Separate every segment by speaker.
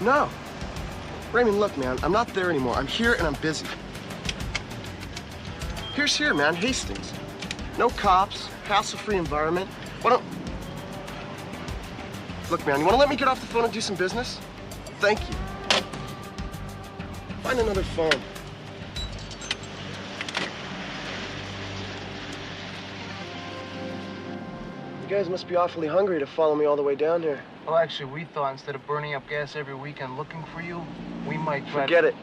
Speaker 1: No. Raymond, look, man, I'm not there anymore. I'm here and I'm busy. Here's here, man, Hastings. No cops, hassle-free environment. Why don't... Look, man, you want to let me get off the phone and do some business? Thank you. Find another phone. You guys must be awfully hungry to follow me all the way down here.
Speaker 2: Well, actually, we thought instead of burning up gas every weekend looking for you, we might try
Speaker 1: Forget it.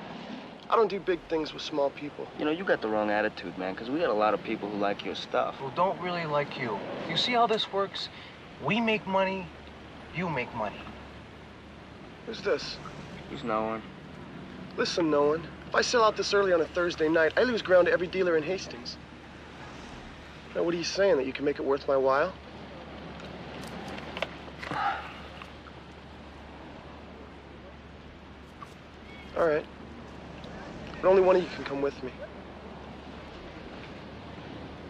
Speaker 1: I don't do big things with small people.
Speaker 3: You know, you got the wrong attitude, man, because we got a lot of people who like your stuff.
Speaker 2: Who don't really like you. You see how this works? We make money, you make money.
Speaker 1: Who's this?
Speaker 3: Who's no one?
Speaker 1: Listen, no one. If I sell out this early on a Thursday night, I lose ground to every dealer in Hastings. Now, what are you saying? That you can make it worth my while? All right. But only one of you can come with me.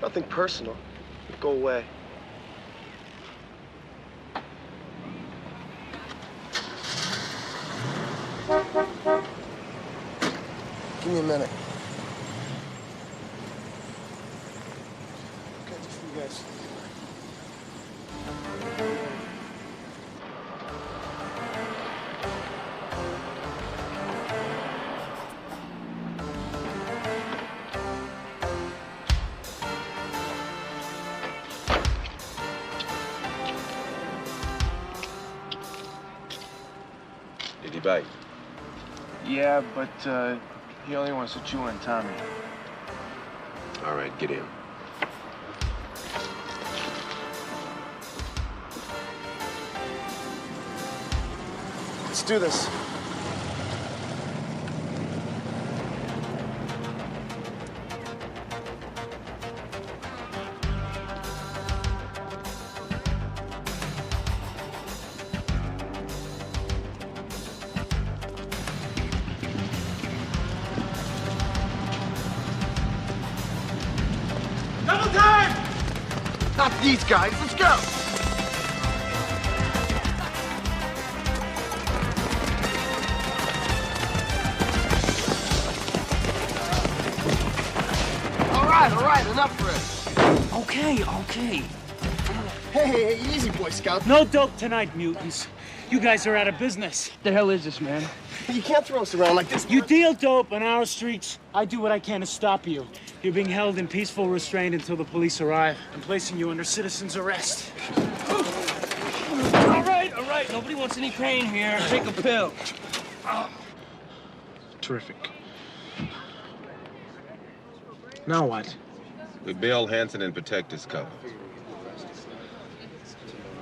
Speaker 1: Nothing personal. Go away. Give me a minute. Okay, just for you guys.
Speaker 4: Did he bite?
Speaker 2: Yeah, but he only wants to chew on Tommy.
Speaker 4: All right, get in.
Speaker 1: Let's do this.
Speaker 5: Double time!
Speaker 1: Not these guys. Let's go. All right, enough for it.
Speaker 5: Okay.
Speaker 1: Hey, easy, Boy Scout.
Speaker 5: No dope tonight, mutants. You guys are out of business.
Speaker 3: The hell is this, man?
Speaker 1: You can't throw us around like this.
Speaker 5: You deal dope on our streets. I do what I can to stop you. You're being held in peaceful restraint until the police arrive. I'm placing you under citizen's arrest.
Speaker 3: All right. Nobody wants any pain here. Take a pill.
Speaker 5: Terrific. Now what?
Speaker 4: We bail Hanson and protect his cover.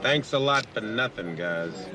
Speaker 4: Thanks a lot for nothing, guys.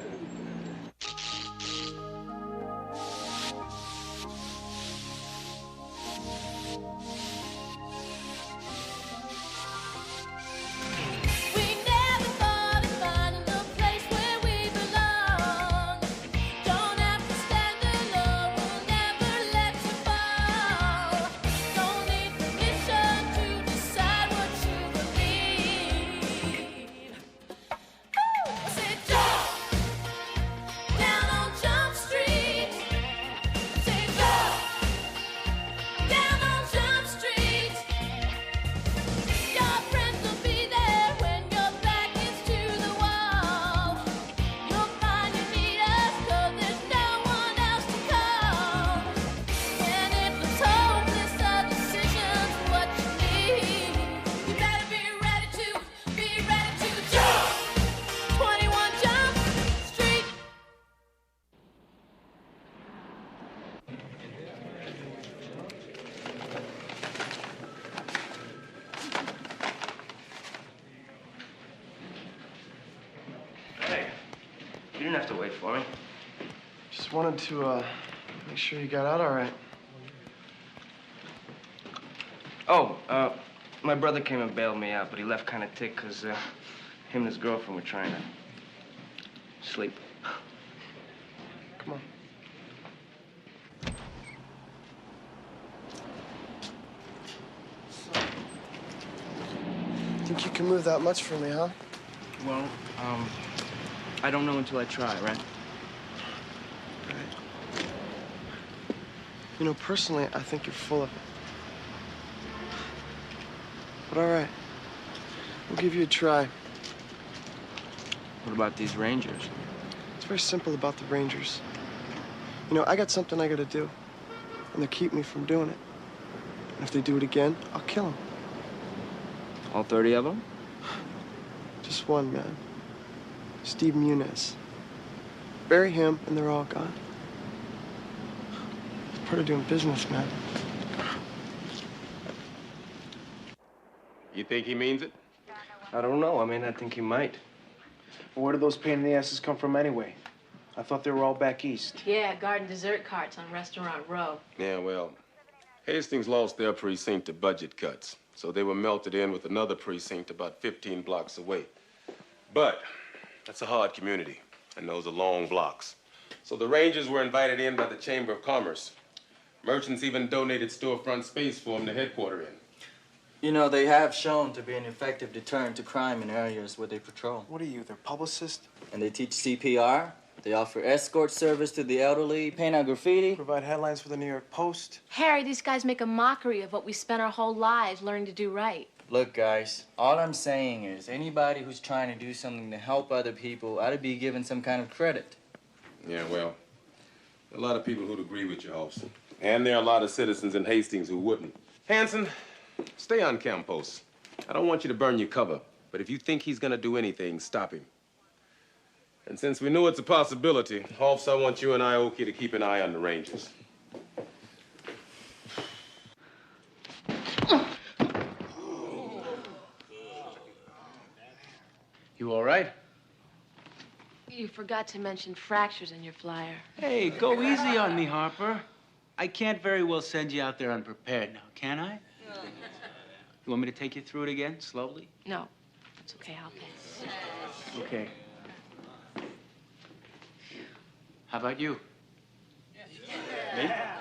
Speaker 3: You didn't have to wait for me.
Speaker 1: Just wanted to make sure you got out all right.
Speaker 3: Oh, my brother came and bailed me out, but he left kind of ticked because him and his girlfriend were trying to sleep.
Speaker 1: Come on. Think you can move that much for me, huh?
Speaker 3: Well, I don't know until I try, right?
Speaker 1: Right. You know, personally, I think you're full of it. But all right, we'll give you a try.
Speaker 3: What about these Rangers?
Speaker 1: It's very simple about the Rangers. You know, I got something I gotta do, and they're keeping me from doing it. And if they do it again, I'll kill them.
Speaker 3: All 30 of them?
Speaker 1: Just one, man. Steve Muniz. Bury him, and they're all gone. It's part of doing business, man.
Speaker 4: You think he means it?
Speaker 3: I don't know. I mean, I think he might.
Speaker 2: Where do those pain in the asses come from anyway? I thought they were all back east.
Speaker 6: Yeah, garden dessert carts on Restaurant Row.
Speaker 4: Yeah, well, Hastings lost their precinct to budget cuts, so they were melted in with another precinct about 15 blocks away. But that's a hard community, and those are long blocks. So the Rangers were invited in by the Chamber of Commerce. Merchants even donated storefront space for them to headquarter in.
Speaker 7: You know, they have shown to be an effective deterrent to crime in areas where they patrol.
Speaker 2: What are you, their publicist?
Speaker 7: And they teach CPR. They offer escort service to the elderly, paint on graffiti.
Speaker 2: Provide headlines for the New York Post.
Speaker 6: Harry, these guys make a mockery of what we spent our whole lives learning to do right.
Speaker 7: Look, guys, all I'm saying is anybody who's trying to do something to help other people ought to be given some kind of credit.
Speaker 4: Yeah, well, there are a lot of people who'd agree with you, Hoffs. And there are a lot of citizens in Hastings who wouldn't. Hanson, stay on camp post. I don't want you to burn your cover, but if you think he's gonna do anything, stop him. And since we know it's a possibility, Hoffs, I want you and Ioki to keep an eye on the Rangers.
Speaker 5: You all right?
Speaker 6: You forgot to mention fractures in your flyer.
Speaker 5: Hey, go easy on me, Harper. I can't very well send you out there unprepared now, can I? You want me to take you through it again, slowly?
Speaker 6: No, it's okay, I'll pass.
Speaker 5: Okay. How about you? Me? Yeah.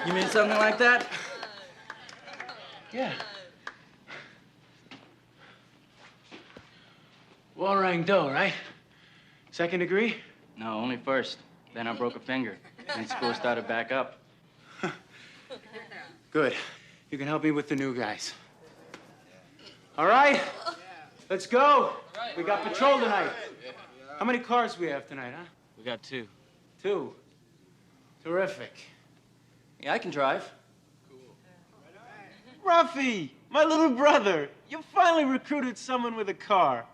Speaker 7: You mean something like that?
Speaker 5: Yeah. Warang Do, right? Second degree?
Speaker 7: No, only first. Then I broke a finger. And school started back up.
Speaker 5: Good. You can help me with the new guys. All right, let's go. We got patrol tonight. How many cars we have tonight, huh?
Speaker 7: We got 2.
Speaker 5: 2. Terrific.
Speaker 7: Yeah, I can drive.
Speaker 5: Ruffy, my little brother, you finally recruited someone with a car.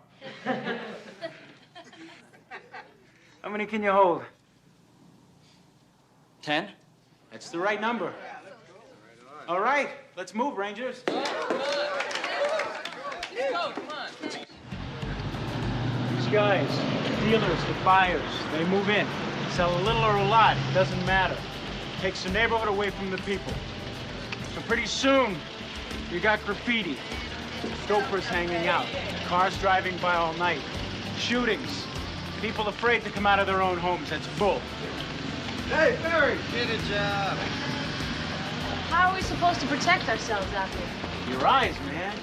Speaker 5: How many can you hold?
Speaker 7: 10?
Speaker 5: That's the right number. All right, let's move, Rangers. These guys, the dealers, the buyers, they move in. Sell a little or a lot, it doesn't matter. Takes the neighborhood away from the people. So pretty soon, you got graffiti, stokers hanging out, cars driving by all night, shootings, people afraid to come out of their own homes. That's bull.
Speaker 1: Hey, Barry! Get a job.
Speaker 6: How are we supposed to protect ourselves out here?
Speaker 5: Your eyes, man.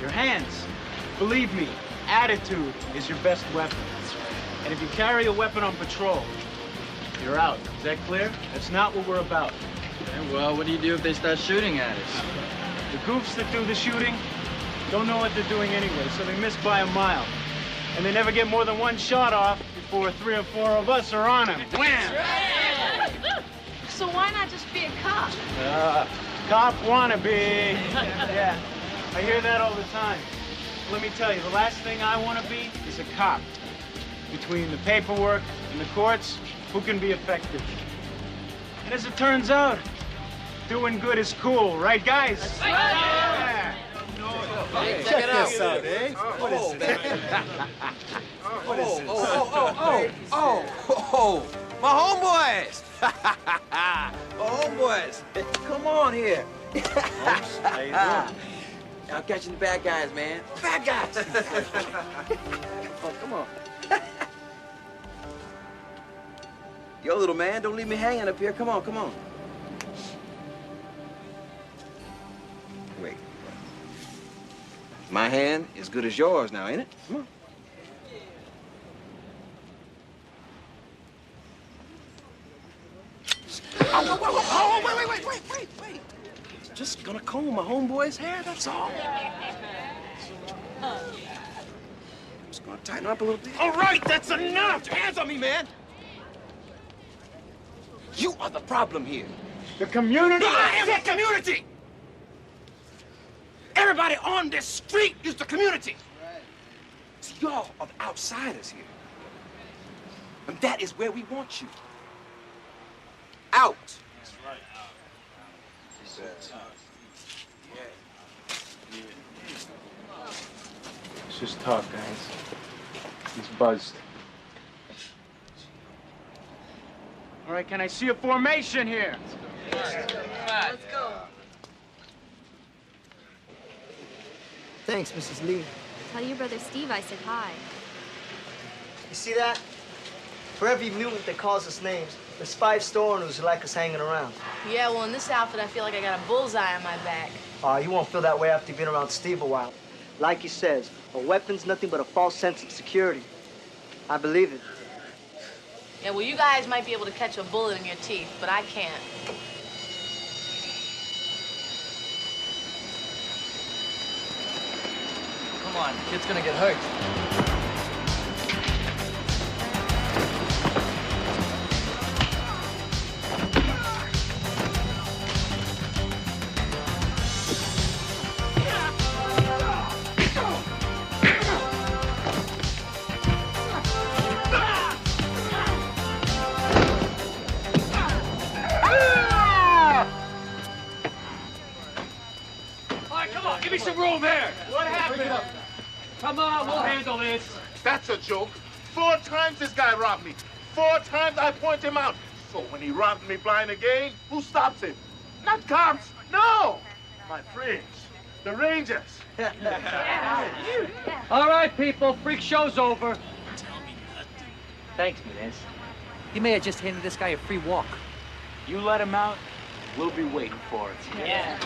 Speaker 5: Your hands. Believe me, attitude is your best weapon. And if you carry a weapon on patrol, you're out. Is that clear? That's not what we're about.
Speaker 7: Okay, well, what do you do if they start shooting at us?
Speaker 5: The goofs that do the shooting don't know what they're doing anyway, so they miss by a mile. And they never get more than one shot off before 3 or 4 of us are on them. Wham!
Speaker 6: So why not just be a cop?
Speaker 5: Cop wannabe. Yeah, I hear that all the time. Let me tell you, the last thing I want to be is a cop. Between the paperwork and the courts, who can be effective? And as it turns out, doing good is cool, right, guys? Right. Yeah.
Speaker 1: Hey, check this out, eh? What is this? What is this?
Speaker 8: My homeboys! My homeboys! Come on here.
Speaker 5: Hoffs, how you doing?
Speaker 8: I'm catching the bad guys, man. Bad guys! Oh, come on. Yo, little man, don't leave me hanging up here. Come on, come on. Wait. My hand is good as yours now, ain't it? Come on. Oh, wait. Just gonna comb my homeboy's hair, that's all. Just gonna tighten up a little bit.
Speaker 9: All right, that's enough! Hands on me, man!
Speaker 8: You are the problem here.
Speaker 5: The community?
Speaker 9: I am the community! Everybody on this street is the community!
Speaker 8: See, y'all are the outsiders here. And that is where we want you. Out.
Speaker 5: That's right. Let's just talk, guys. He's buzzed. All right, can I see a formation here?
Speaker 6: Let's go.
Speaker 10: Thanks, Mrs. Lee.
Speaker 11: Tell your brother Steve I said hi.
Speaker 10: You see that? For every mutant that calls us names, there's 5 Stormers who like us hanging around.
Speaker 6: Yeah, well, in this outfit, I feel like I got a bullseye on my back.
Speaker 10: You won't feel that way after you've been around Steve a while. Like he says, a weapon's nothing but a false sense of security. I believe it.
Speaker 6: Yeah, well, you guys might be able to catch a bullet in your teeth, but I can't.
Speaker 7: Come on, the kid's gonna get hurt.
Speaker 9: Give me some room here!
Speaker 5: What happened?
Speaker 9: Come on, we'll handle this.
Speaker 12: That's a joke. 4 times this guy robbed me. 4 times I point him out. So when he robs me blind again, who stops him? Not cops. No! My friends, the Rangers.
Speaker 2: All right, people, freak show's over.
Speaker 13: Thanks, Menez. You may have just handed this guy a free walk.
Speaker 5: You let him out, we'll be waiting for it.
Speaker 13: Yeah.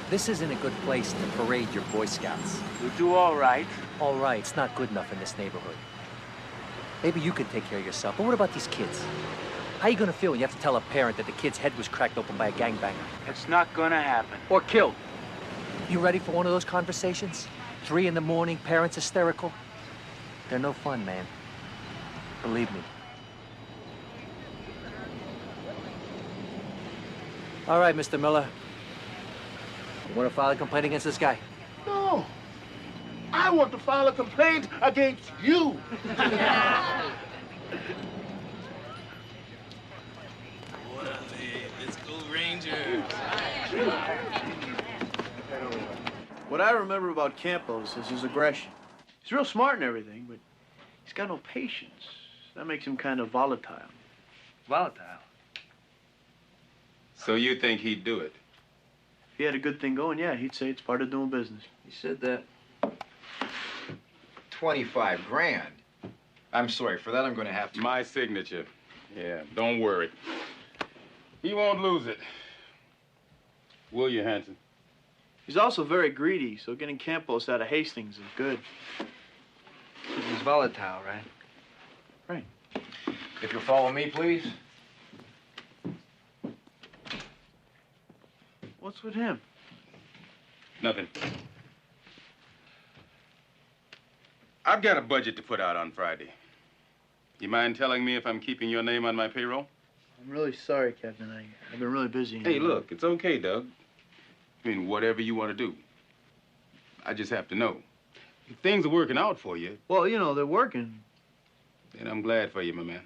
Speaker 13: This isn't a good place to parade your Boy Scouts.
Speaker 5: You do all right.
Speaker 13: All right, it's not good enough in this neighborhood. Maybe you could take care of yourself, but what about these kids? How you gonna feel when you have to tell a parent that the kid's head was cracked open by a gangbanger?
Speaker 5: It's not gonna happen.
Speaker 13: Or killed. You ready for one of those conversations? 3 in the morning, parents hysterical? They're no fun, man. Believe me. All right, Mr. Miller. You want to file a complaint against this guy?
Speaker 12: No. I want to file a complaint against you.
Speaker 8: Let's go, Rangers.
Speaker 5: What I remember about Campos is his aggression. He's real smart and everything, but he's got no patience. That makes him kind of volatile.
Speaker 2: Volatile?
Speaker 4: So you think he'd do it?
Speaker 5: If he had a good thing going, yeah, he'd say it's part of doing business.
Speaker 2: He said that.
Speaker 14: 25 grand. I'm sorry, for that I'm going to have to...
Speaker 4: My signature. Yeah, don't worry. He won't lose it. Will you, Hanson?
Speaker 5: He's also very greedy, so getting Campos out of Hastings is good.
Speaker 2: He's volatile, right?
Speaker 5: Right.
Speaker 14: If you'll follow me, please.
Speaker 5: What's with him?
Speaker 4: Nothing. I've got a budget to put out on Friday. You mind telling me if I'm keeping your name on my payroll?
Speaker 5: I'm really sorry, Captain. I've been really busy.
Speaker 4: Hey, look, it's okay, Doug. I mean, whatever you want to do. I just have to know. If things are working out for you...
Speaker 5: Well, you know, they're working.
Speaker 4: Then I'm glad for you, my man.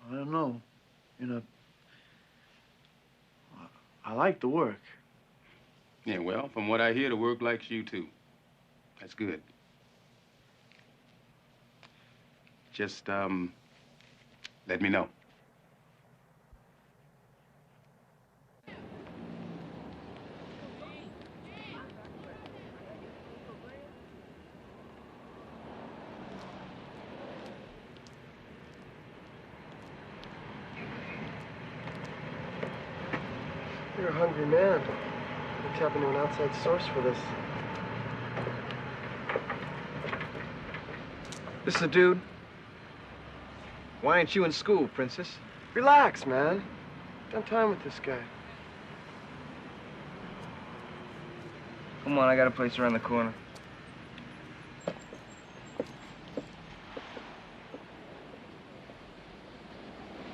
Speaker 5: I don't know. You know, I like the work.
Speaker 4: Yeah, well, from what I hear, the work likes you, too.
Speaker 12: That's good. Just, let me know.
Speaker 1: You're a hungry man. You're tapping into an outside source for this.
Speaker 2: This is the dude? Why aren't you in school, Princess?
Speaker 1: Relax, man. Done time with this guy.
Speaker 3: Come on, I got a place around the corner.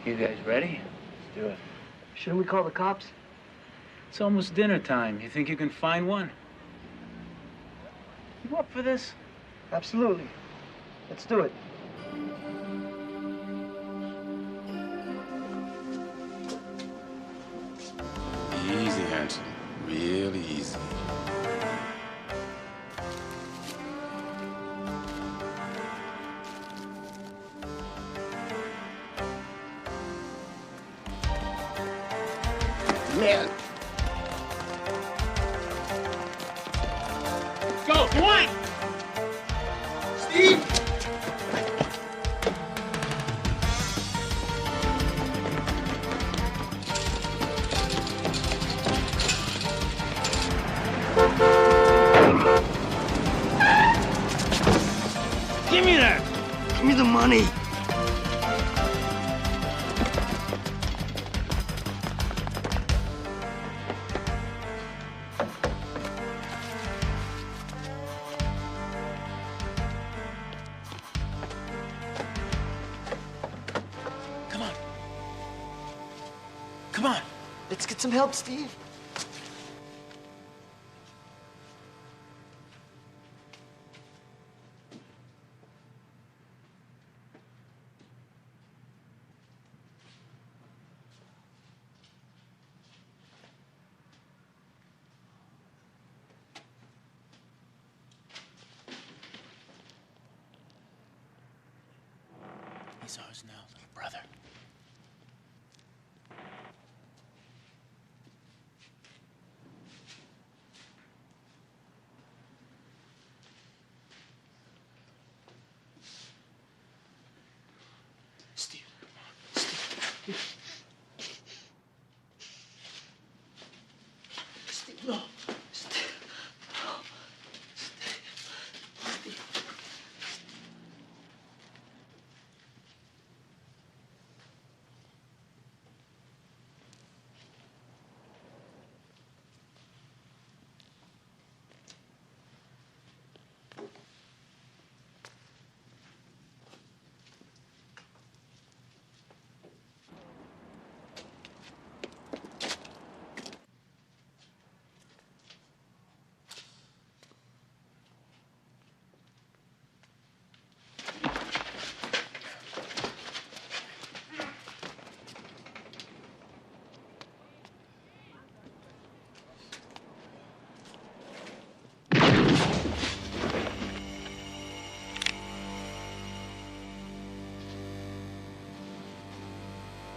Speaker 2: You guys ready?
Speaker 1: Let's do it. Shouldn't we call the cops?
Speaker 5: It's almost dinner time. You think you can find one? You up for this?
Speaker 1: Absolutely. Let's do it.
Speaker 4: Easy, Hanson. Really easy.
Speaker 12: Man. Go, Nguyen! Steve!
Speaker 1: Give me that! Give me the money!
Speaker 10: Come on, let's get some help, Steve. He's ours now, little brother. No. Steve. No. Steve. Steve.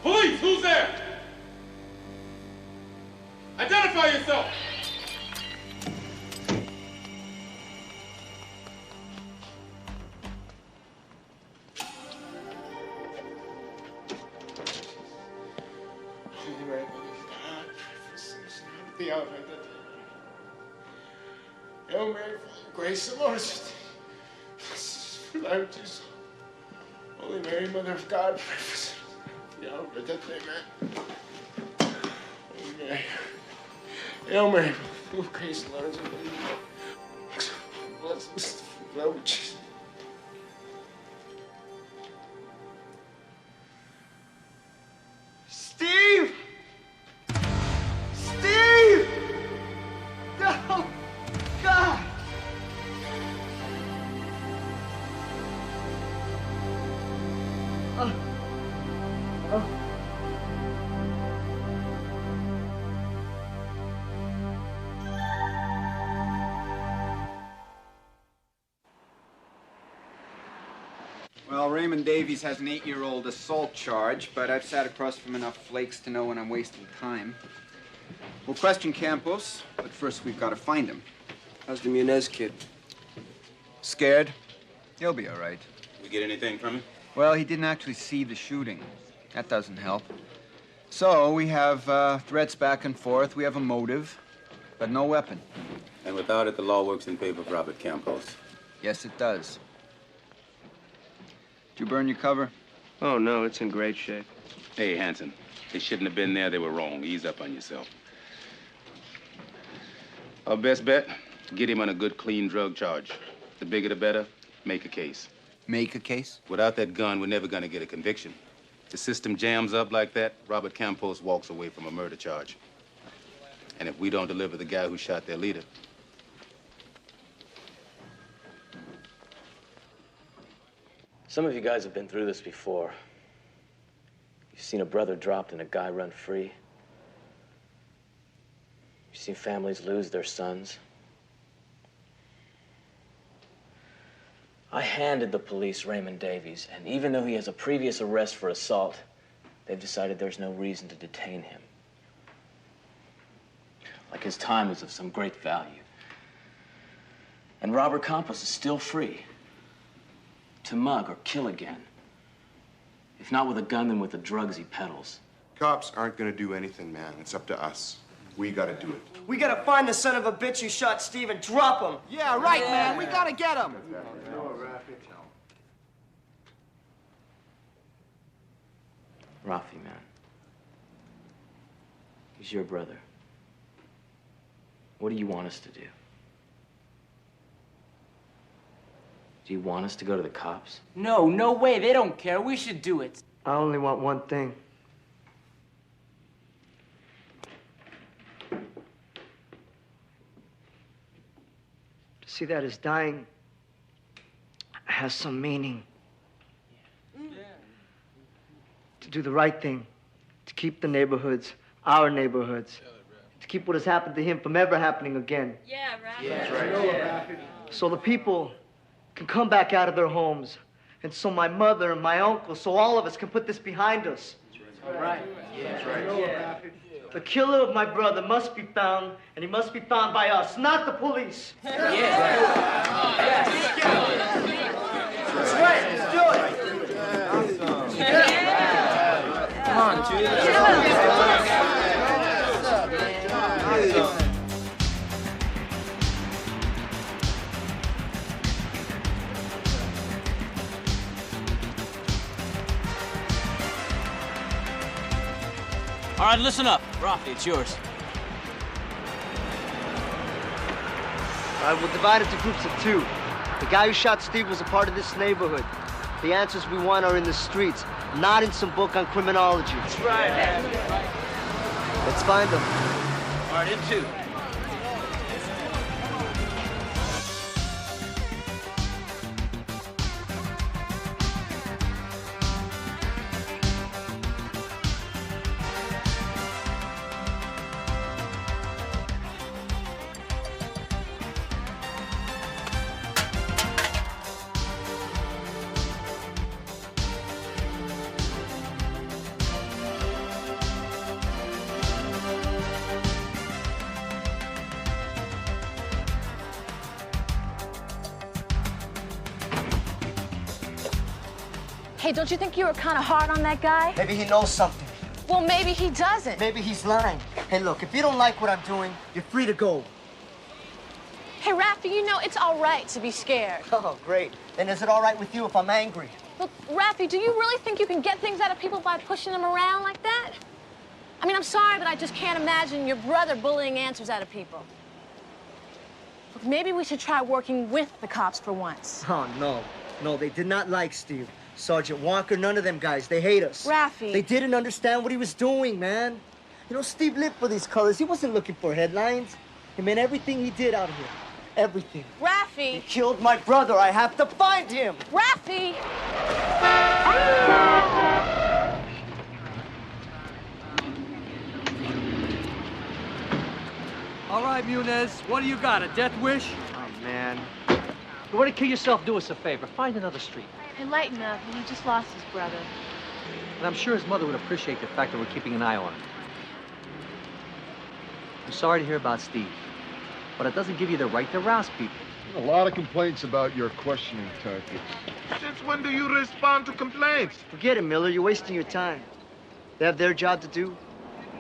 Speaker 4: Police, who's there? Identify yourself!
Speaker 12: The hour Hail Mary, grace the Lord is with thee. Lord Jesus, Holy Mary, Mother of God, pray for us. The hour of death, amen. Holy Mary, Hail Mary, full of grace, the Lord is with thee. Blessed is the Lord Jesus.
Speaker 10: Steve! Steve! No! God!
Speaker 15: Raymond Davies has an 8-year-old assault charge, but I've sat across from enough flakes to know when I'm wasting time. We'll question Campos, but first we've got to find him.
Speaker 3: How's the Munez kid?
Speaker 15: Scared? He'll be all right.
Speaker 16: We get anything from him?
Speaker 15: Well, he didn't actually see the shooting. That doesn't help. So we have threats back and forth. We have a motive, but no weapon.
Speaker 16: And without it, the law works in favor of Robert Campos.
Speaker 15: Yes, it does. Did you burn your cover?
Speaker 3: Oh, no, it's in great shape.
Speaker 16: Hey, Hanson, they shouldn't have been there. They were wrong. Ease up on yourself. Our best bet, get him on a good, clean drug charge. The bigger the better. Make a case.
Speaker 15: Make a case?
Speaker 16: Without that gun, we're never gonna get a conviction. The system jams up like that, Robert Campos walks away from a murder charge. And if we don't deliver the guy who shot their leader...
Speaker 17: Some of you guys have been through this before. You've seen a brother dropped and a guy run free. You've seen families lose their sons. I handed the police Raymond Davies, and even though he has a previous arrest for assault, they've decided there's no reason to detain him. Like his time is of some great value. And Robert Campos is still free to mug or kill again. If not with a gun, then with the drugs he peddles.
Speaker 18: Cops aren't gonna do anything, man. It's up to us. We gotta do it.
Speaker 10: We gotta find the son of a bitch who shot Steve and drop him.
Speaker 19: Yeah, right, man. We gotta get him.
Speaker 17: Rafi, man. He's your brother. What do you want us to do? Do you want us to go to the cops?
Speaker 20: No, no way. They don't care. We should do it.
Speaker 10: I only want one thing. To see that his dying has some meaning. To do the right thing. To keep the neighborhoods, our neighborhoods. To keep what has happened to him from ever happening again.
Speaker 6: Yeah, right.
Speaker 18: Yeah, that's right.
Speaker 10: Yeah. So the people can come back out of their homes. And so my mother and my uncle, so all of us can put this behind us.
Speaker 19: All right.
Speaker 18: Yeah. That's right.
Speaker 10: Yeah. The killer of my brother must be found, and he must be found by us, not the police.
Speaker 19: Yes. That's right. Let's do it. Come on, Judy.
Speaker 20: All right, listen up. Rafi, it's yours.
Speaker 10: All right, we'll divide into groups of 2. The guy who shot Steve was a part of this neighborhood. The answers we want are in the streets, not in some book on criminology.
Speaker 19: That's right.
Speaker 10: Let's find them.
Speaker 20: All right, in 2.
Speaker 6: Hey, don't you think you were kind of hard on that guy?
Speaker 10: Maybe he knows something.
Speaker 6: Well, maybe he doesn't.
Speaker 10: Maybe he's lying. Hey, look, if you don't like what I'm doing, you're free to go.
Speaker 6: Hey, Rafi, you know it's all right to be scared.
Speaker 10: Oh, great. Then is it all right with you if I'm angry?
Speaker 6: Look, Rafi, do you really think you can get things out of people by pushing them around like that? I mean, I'm sorry, but I just can't imagine your brother bullying answers out of people. Look, maybe we should try working with the cops for once.
Speaker 10: Oh, no. No, they did not like Steve. Sergeant Walker, none of them guys. They hate us.
Speaker 6: Rafi.
Speaker 10: They didn't understand what he was doing, man. You know, Steve lived for these colors. He wasn't looking for headlines. He meant everything he did out here. Everything.
Speaker 6: Rafi.
Speaker 10: He killed my brother. I have to find him.
Speaker 6: Rafi.
Speaker 13: All right, Munez, what do you got, a death wish?
Speaker 10: Oh, man.
Speaker 13: You want to kill yourself, do us a favor. Find another street.
Speaker 21: Hey, lighten up. He just lost his brother.
Speaker 13: And I'm sure his mother would appreciate the fact that we're keeping an eye on him. I'm sorry to hear about Steve, but it doesn't give you the right to rouse people.
Speaker 12: A lot of complaints about your questioning tactics. Since when do you respond to complaints?
Speaker 10: Forget it, Miller. You're wasting your time. They have their job to do.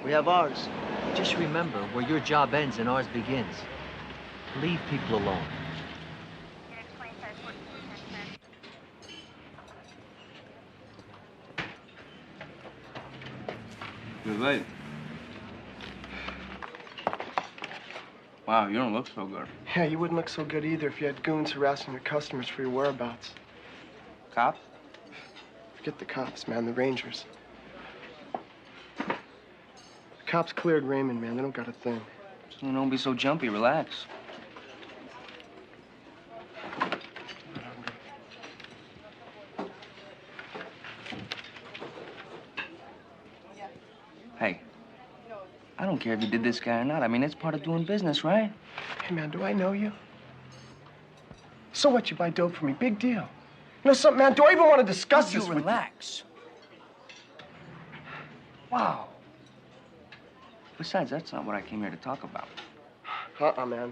Speaker 10: We have ours.
Speaker 13: Just remember, where your job ends and ours begins. Leave people alone.
Speaker 3: You're late. Wow, you don't look so good.
Speaker 1: Yeah, you wouldn't look so good either if you had goons harassing your customers for your whereabouts.
Speaker 3: Cops?
Speaker 1: Forget the cops, man. The Rangers. The cops cleared Raymond, man. They don't got a thing.
Speaker 3: So don't be so jumpy. Relax. Hey, I don't care if you did this guy or not. I mean, it's part of doing business, right?
Speaker 1: Hey, man, do I know you? So what? You buy dope from me? Big deal. You know something, man? Do I even want to discuss this with you?
Speaker 3: Relax. Wow. Besides, that's not what I came here to talk about.
Speaker 1: Man.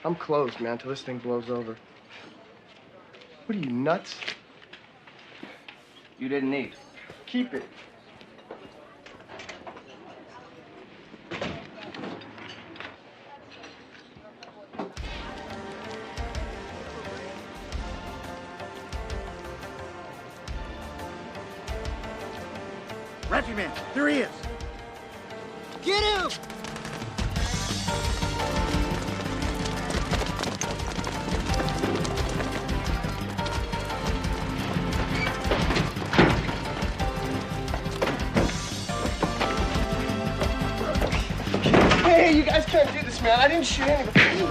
Speaker 1: I'm closed, man, till this thing blows over. What are you, nuts?
Speaker 3: You didn't eat.
Speaker 1: Keep it.
Speaker 19: Refugee man, there he is.
Speaker 10: Get him!
Speaker 1: Hey, you guys can't do this, man. I didn't shoot anybody.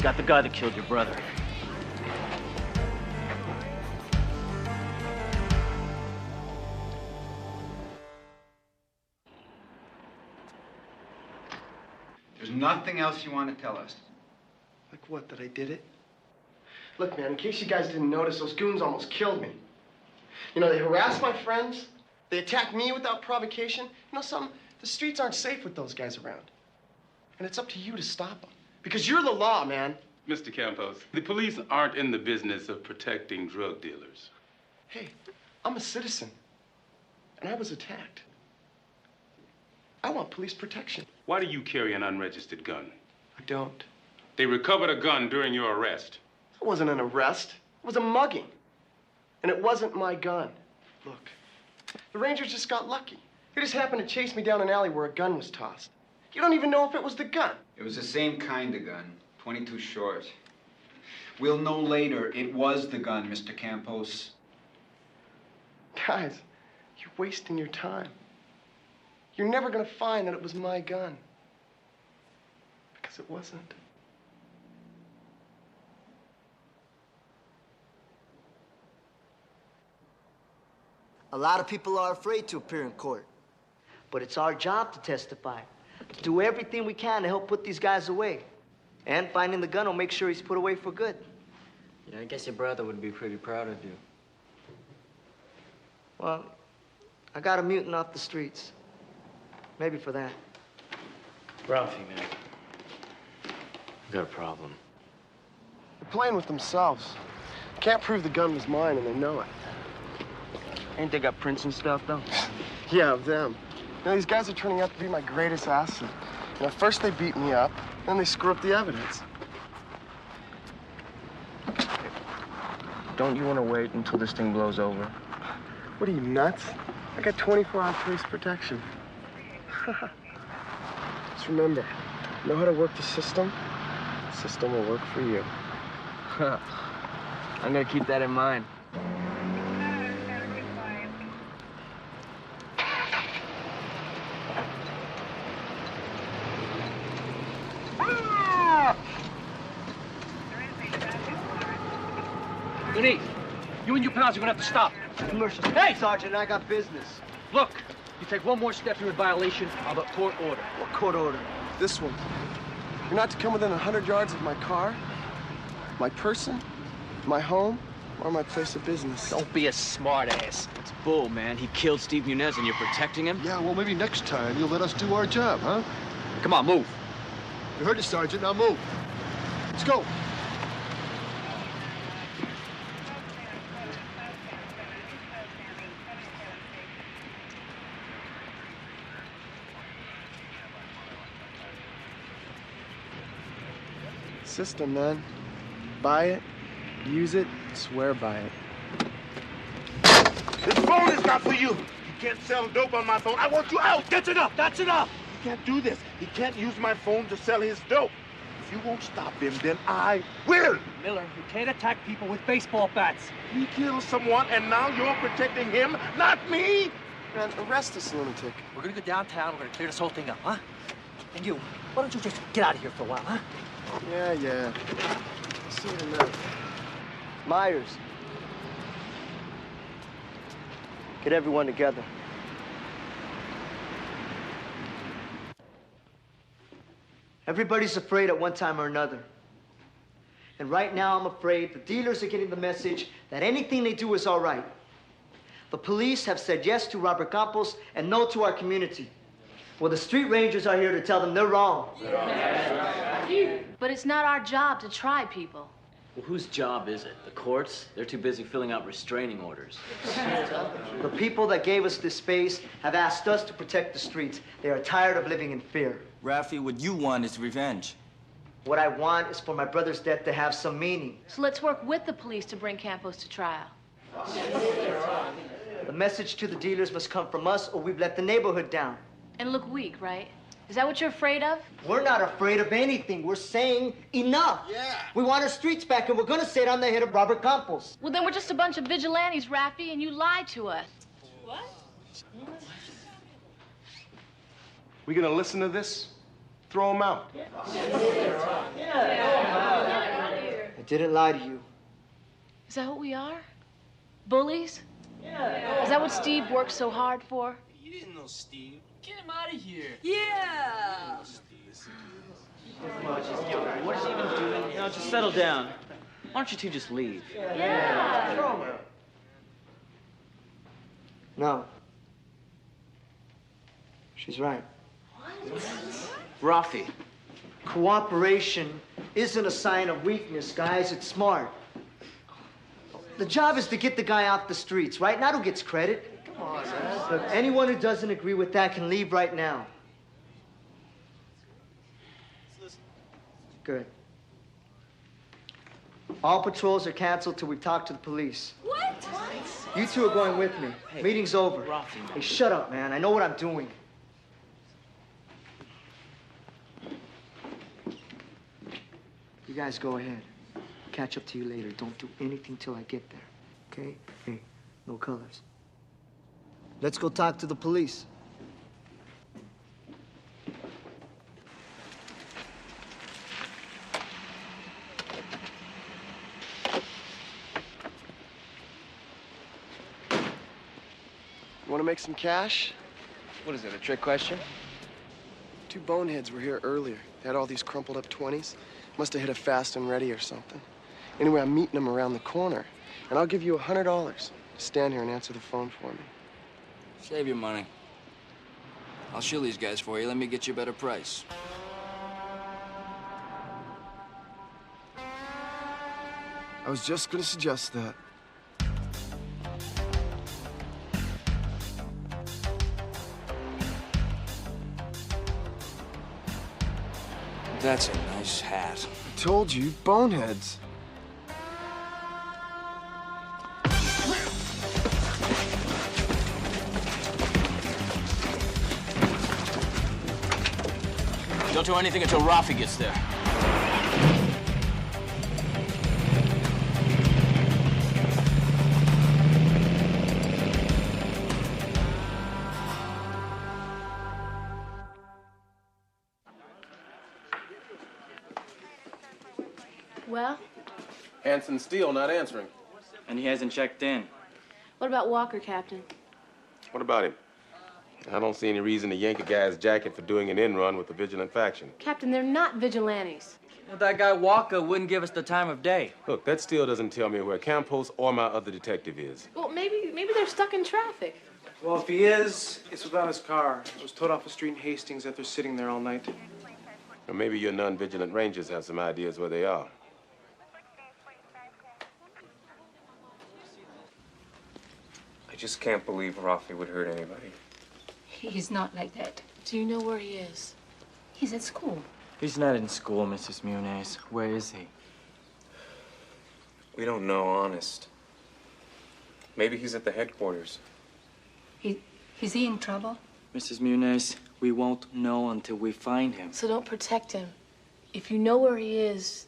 Speaker 13: Got the guy that killed your brother.
Speaker 15: There's nothing else you want to tell us?
Speaker 1: Like what, that I did it? Look, man, in case you guys didn't notice, those goons almost killed me. You know, they harassed my friends. They attacked me without provocation. You know something? The streets aren't safe with those guys around. And it's up to you to stop them. Because you're the law, man.
Speaker 4: Mr. Campos, the police aren't in the business of protecting drug dealers.
Speaker 1: Hey, I'm a citizen. And I was attacked. I want police protection.
Speaker 4: Why do you carry an unregistered gun?
Speaker 1: I don't.
Speaker 4: They recovered a gun during your arrest.
Speaker 1: It wasn't an arrest. It was a mugging. And it wasn't my gun. Look, the Rangers just got lucky. They just happened to chase me down an alley where a gun was tossed. You don't even know if it was the gun.
Speaker 15: It was the same kind of gun, 22 short. We'll know later it was the gun, Mr. Campos.
Speaker 1: Guys, you're wasting your time. You're never gonna find that it was my gun. Because it wasn't.
Speaker 10: A lot of people are afraid to appear in court. But it's our job to testify. To do everything we can to help put these guys away. And finding the gun will make sure he's put away for good.
Speaker 7: Yeah, I guess your brother would be pretty proud of you.
Speaker 10: Well, I got a mutant off the streets. Maybe for that.
Speaker 13: Ralphie, man. I got a problem.
Speaker 1: They're playing with themselves. Can't prove the gun was mine, and they know it.
Speaker 3: Ain't they got prints and stuff, though?
Speaker 1: Yeah, of them. You know, these guys are turning out to be my greatest asset. You know, first they beat me up, then they screw up the evidence.
Speaker 3: Don't you want to wait until this thing blows over?
Speaker 1: What are you, nuts? I got 24-hour police protection. Just remember, know how to work the system will work for you.
Speaker 3: I'm gonna keep that in mind.
Speaker 9: Judy, you and your pals are gonna have to stop.
Speaker 10: Commercial.
Speaker 9: Hey!
Speaker 10: Sergeant, I got business.
Speaker 9: Look, you take one more step, you're in violation of a court order.
Speaker 10: What court order?
Speaker 1: This one. You're not to come within 100 yards of my car, my person, my home, or my place of business.
Speaker 17: Don't be a smartass. It's bull, man. He killed Steve Nunez and you're protecting him?
Speaker 11: Yeah, well, maybe next time you'll let us do our job, huh?
Speaker 17: Come on, move.
Speaker 11: You heard the sergeant, now move. Let's go.
Speaker 1: System, man. Buy it, use it, swear by it.
Speaker 12: This phone is not for you. You can't sell dope on my phone. I want you out.
Speaker 9: That's enough. That's enough.
Speaker 12: He can't do this. He can't use my phone to sell his dope. If you won't stop him, then I will.
Speaker 9: Miller, you can't attack people with baseball bats.
Speaker 12: He killed someone, and now you're protecting him, not me.
Speaker 1: Man, arrest this lunatic.
Speaker 13: We're gonna go downtown, we're gonna clear this whole thing up, huh? And you, why don't you just get out of here for a while, huh?
Speaker 1: Yeah. I'll see you tonight.
Speaker 10: Myers. Get everyone together. Everybody's afraid at one time or another. And right now, I'm afraid the dealers are getting the message that anything they do is all right. The police have said yes to Robert Campos and no to our community. Well, the street rangers are here to tell them they're wrong.
Speaker 21: But it's not our job to try people.
Speaker 17: Well, whose job is it? The courts? They're too busy filling out restraining orders.
Speaker 10: The people that gave us this space have asked us to protect the streets. They are tired of living in fear.
Speaker 7: Rafi, what you want is revenge.
Speaker 10: What I want is for my brother's death to have some meaning.
Speaker 21: So let's work with the police to bring Campos to trial.
Speaker 10: The message to the dealers must come from us or we've let the neighborhood down.
Speaker 21: And look weak, right? Is that what you're afraid of?
Speaker 10: We're not afraid of anything. We're saying enough. Yeah. We want our streets back, and we're gonna say it on the head of Robert Campos.
Speaker 21: Well, then we're just a bunch of vigilantes, Rafi, and you lied to us. What?
Speaker 1: We gonna listen to this? Throw him out.
Speaker 10: I didn't lie to you.
Speaker 21: Is that what we are? Bullies? Yeah. Is that what Steve worked so hard for?
Speaker 2: You didn't know Steve. Get him out of here.
Speaker 21: Yeah.
Speaker 17: What is he even doing? No, just settle down. Why don't you two just leave?
Speaker 21: Yeah.
Speaker 10: No. She's right.
Speaker 17: Rafi.
Speaker 10: Cooperation isn't a sign of weakness, guys. It's smart. The job is to get the guy off the streets, right? Not who gets credit. Come on, man. Look, anyone who doesn't agree with that can leave right now. Good. All patrols are canceled till we've talked to the police.
Speaker 21: What?
Speaker 10: You two are going with me.
Speaker 17: Hey,
Speaker 10: Meeting's over.
Speaker 17: Rafi.
Speaker 10: Hey, shut up, man. I know what I'm doing. You guys go ahead. Catch up to you later. Don't do anything till I get there. Okay? Hey, no colors. Let's go talk to the police.
Speaker 1: You wanna make some cash?
Speaker 3: What is it, a trick question?
Speaker 1: Two boneheads were here earlier. They had all these crumpled up 20s. Must have hit a fast and ready or something. Anyway, I'm meeting them around the corner. And I'll give you $100. Stand here and answer the phone for me.
Speaker 22: Save your money. I'll shill these guys for you. Let me get you a better price.
Speaker 1: I was just gonna suggest that.
Speaker 22: That's a nice hat.
Speaker 1: I told you, boneheads.
Speaker 17: Don't do anything until Rafi gets there.
Speaker 21: Well?
Speaker 4: Hanson's still not answering.
Speaker 7: And he hasn't checked in.
Speaker 21: What about Walker, Captain?
Speaker 4: What about him? I don't see any reason to yank a guy's jacket for doing an in-run with the vigilant faction.
Speaker 21: Captain, they're not vigilantes.
Speaker 7: Well, that guy Walker wouldn't give us the time of day.
Speaker 4: Look, that still doesn't tell me where Campos or my other detective is.
Speaker 21: Well, maybe they're stuck in traffic.
Speaker 2: Well, if he is, it's without his car. It was towed off a street in Hastings after sitting there all night.
Speaker 4: Or maybe your non-vigilant rangers have some ideas where they are.
Speaker 3: I just can't believe Rafi would hurt anybody.
Speaker 21: He's not like that. Do you know where he is? He's at school.
Speaker 7: He's not in school, Mrs. Muniz. Where is he?
Speaker 3: We don't know, honest. Maybe he's at the headquarters.
Speaker 21: Is he in trouble?
Speaker 7: Mrs. Muniz, we won't know until we find him.
Speaker 21: So don't protect him. If you know where he is...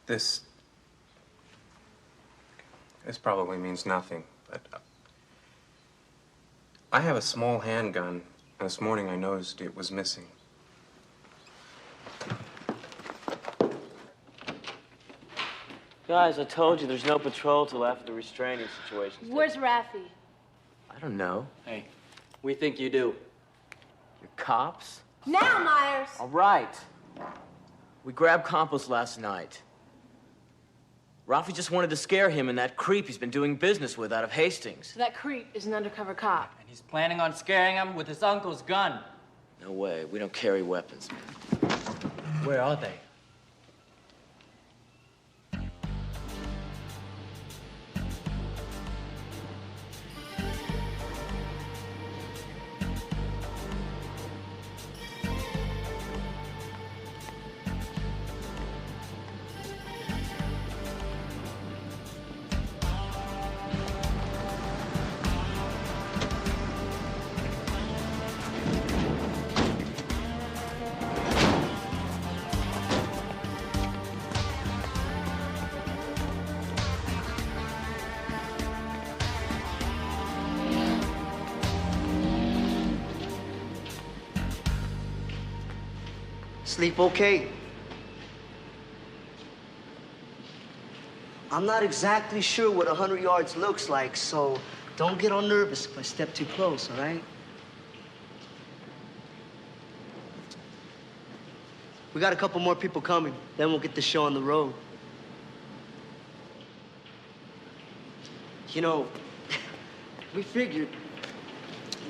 Speaker 3: This probably means nothing, but I have a small handgun. This morning I noticed it was missing.
Speaker 7: Guys, I told you there's no patrol till after the restraining situation.
Speaker 21: Where's Rafi?
Speaker 7: I don't know. Hey, we think you do. You're cops?
Speaker 21: Now, Myers!
Speaker 17: All right. We grabbed Campos last night. Rafi just wanted to scare him and that creep he's been doing business with out of Hastings.
Speaker 21: So that creep is an undercover cop.
Speaker 7: And he's planning on scaring him with his uncle's gun.
Speaker 17: No way. We don't carry weapons, man.
Speaker 7: Where are they?
Speaker 10: Sleep okay? I'm not exactly sure what 100 yards looks like, so don't get all nervous if I step too close, all right? We got a couple more people coming, then we'll get the show on the road. You know, we figured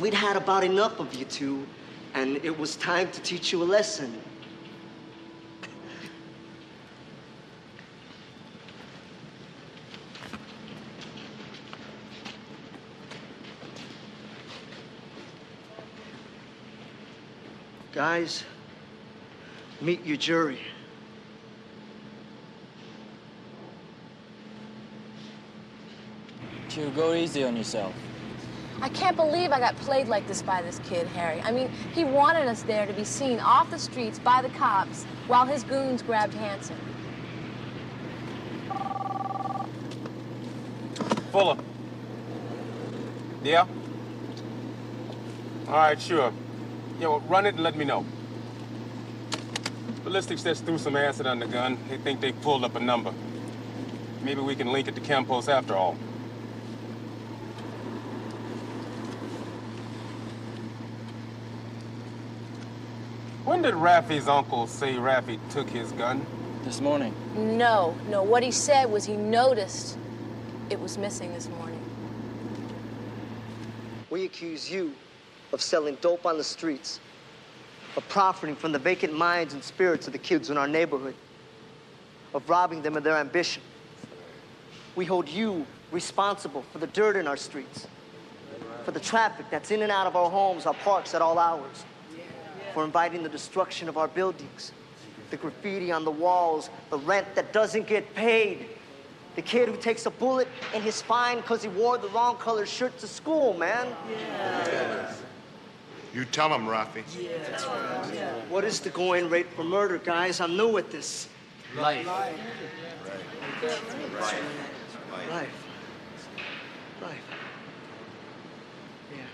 Speaker 10: we'd had about enough of you two, and it was time to teach you a lesson. Guys, meet your jury.
Speaker 7: Q, go easy on yourself.
Speaker 6: I can't believe I got played like this by this kid, Harry. I mean, he wanted us there to be seen off the streets by the cops while his goons grabbed Hanson.
Speaker 4: Fuller. Yeah? All right, sure. Yeah, well, run it and let me know. Ballistics just threw some acid on the gun. They think they pulled up a number. Maybe we can link it to Campos after all. When did Rafi's uncle say Rafi took his gun?
Speaker 7: This morning.
Speaker 6: No. What he said was he noticed it was missing this morning.
Speaker 10: We accuse you of selling dope on the streets, of profiting from the vacant minds and spirits of the kids in our neighborhood, of robbing them of their ambition. We hold you responsible for the dirt in our streets, for the traffic that's in and out of our homes, our parks at all hours, for inviting the destruction of our buildings, the graffiti on the walls, the rent that doesn't get paid, the kid who takes a bullet in his spine because he wore the wrong color shirt to school, man.
Speaker 11: Yeah. You tell him, Rafi.
Speaker 10: Yeah. That's right. Yeah. What is the going rate for murder, guys? I'm new at this.
Speaker 17: Life.
Speaker 10: Life. Yeah.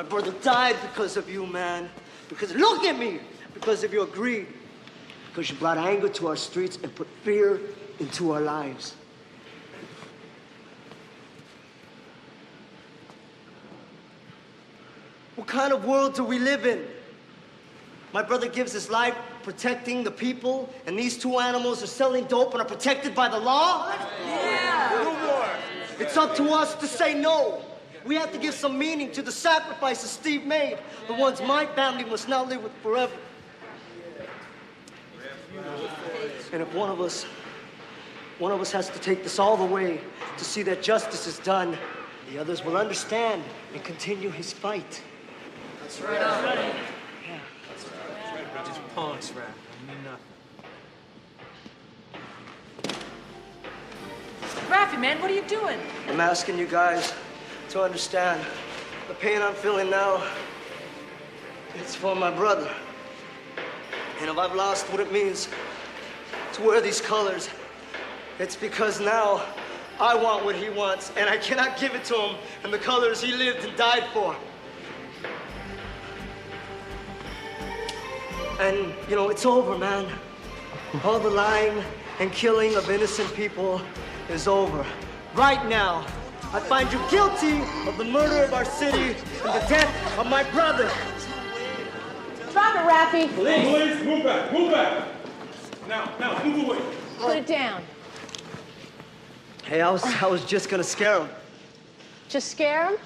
Speaker 10: My brother died because of you, man. Because, look at me! Because of your greed. Because you brought anger to our streets and put fear into our lives. What kind of world do we live in? My brother gives his life protecting the people, and these two animals are selling dope and are protected by the law? Yeah! No more. It's up to us to say no. We have to give some meaning to the sacrifices Steve made, the ones my family must now live with forever. And if one of us has to take this all the way to see that justice is done, the others will understand and continue his fight.
Speaker 5: That's right. That's right. Yeah. That's right. We're just punks, Raph. I mean nothing.
Speaker 21: Raffy, man, what are you doing?
Speaker 10: I'm asking you guys to understand the pain I'm feeling now. It's for my brother. And if I've lost what it means to wear these colors, it's because now I want what he wants, and I cannot give it to him in the colors he lived and died for. And, you know, it's over, man. All the lying and killing of innocent people is over. Right now, I find you guilty of the murder of our city and the death of my brother.
Speaker 21: Drop it, Raffy.
Speaker 4: Police, move back, move back. Now, move away.
Speaker 21: Put it down.
Speaker 10: Hey, I was just gonna scare him.
Speaker 21: Just scare him?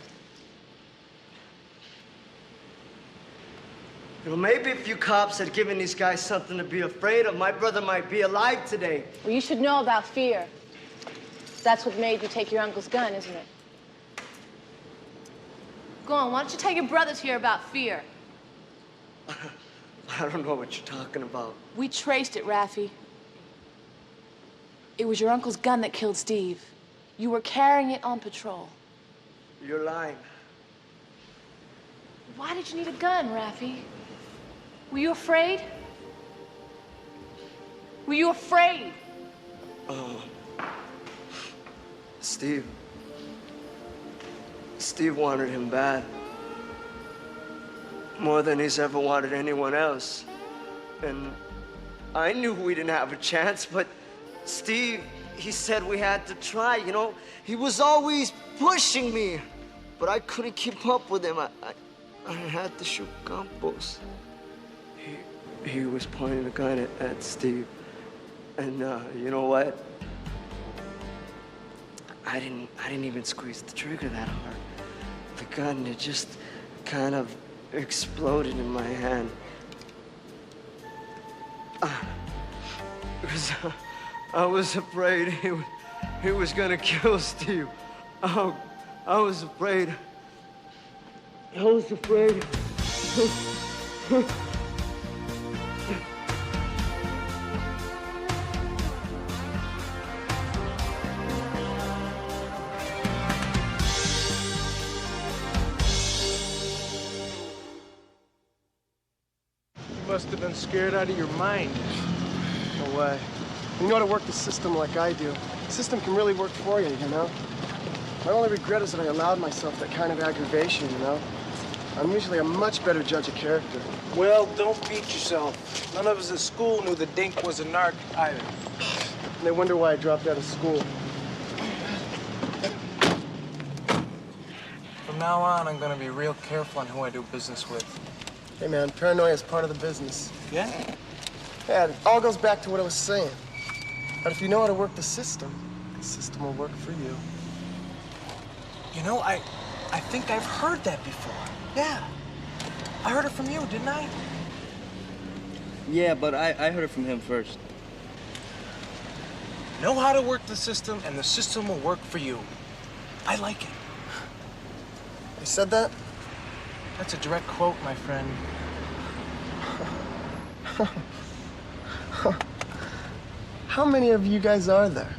Speaker 10: You know, maybe if you cops had given these guys something to be afraid of, my brother might be alive today.
Speaker 21: Well, you should know about fear. That's what made you take your uncle's gun, isn't it? Go on, why don't you tell your brothers here about fear?
Speaker 10: I don't know what you're talking about.
Speaker 21: We traced it, Raffy. It was your uncle's gun that killed Steve. You were carrying it on patrol.
Speaker 10: You're lying.
Speaker 21: Why did you need a gun, Raffy? Were you afraid? Were you afraid?
Speaker 10: Steve wanted him bad. More than he's ever wanted anyone else. And I knew we didn't have a chance, but Steve, he said we had to try, you know? He was always pushing me, but I couldn't keep up with him. I had to shoot Campos. He was pointing a gun at Steve. And you know what? I didn't even squeeze the trigger that hard. The gun, it just kind of exploded in my hand. Because I was afraid he was gonna kill Steve. I was afraid. I was afraid.
Speaker 1: You must have been scared out of your mind. No way. You know how to work the system like I do. The system can really work for you, you know? My only regret is that I allowed myself that kind of aggravation, you know? I'm usually a much better judge of character.
Speaker 2: Well, don't beat yourself. None of us at school knew the dink was a narc either.
Speaker 1: And they wonder why I dropped out of school.
Speaker 2: From now on, I'm gonna be real careful on who I do business with.
Speaker 1: Hey, man, paranoia is part of the business.
Speaker 2: Yeah?
Speaker 1: Yeah, it all goes back to what I was saying. But if you know how to work the system will work for you.
Speaker 2: You know, I think I've heard that before. Yeah. I heard it from you, didn't I?
Speaker 3: Yeah, but I heard it from him first.
Speaker 2: Know how to work the system, and the system will work for you. I like it.
Speaker 1: You said that?
Speaker 2: That's a direct quote, my friend.
Speaker 1: How many of you guys are there?